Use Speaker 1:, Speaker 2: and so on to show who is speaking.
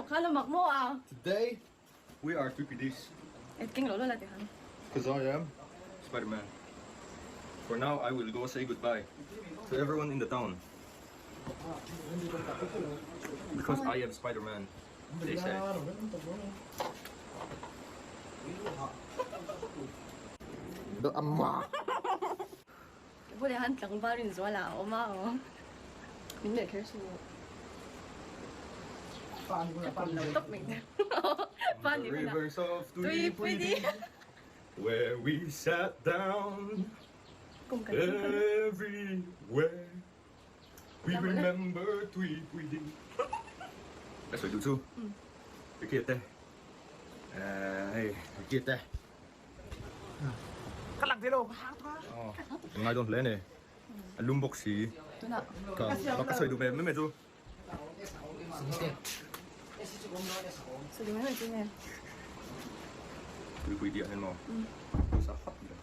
Speaker 1: Kalamak mo ah.
Speaker 2: Today, we are 3PDs.
Speaker 1: King lolo natin han.
Speaker 2: Because I am Spider-Man. For now, I will go say goodbye to everyone in the town. Because I am Spider-Man, they say. The amma.
Speaker 1: Boleh hantar ba Rinzuala oma oh. Hindi kerso. Top mình.
Speaker 2: The rivers of Tweepwedee, where we sat down. Everywhere we remember Tweepwedee. Let's do too. Kita. Hey, kita.
Speaker 3: Cái lăng thế đâu?
Speaker 2: Ngay don't lên này. Anh lung bốc xì.
Speaker 1: Ito na.
Speaker 2: Nó có sợi đủ mềm mấy mày chú.
Speaker 1: So di mana ito niya?
Speaker 2: Tweepwedee anh mò. Sao hot vậy?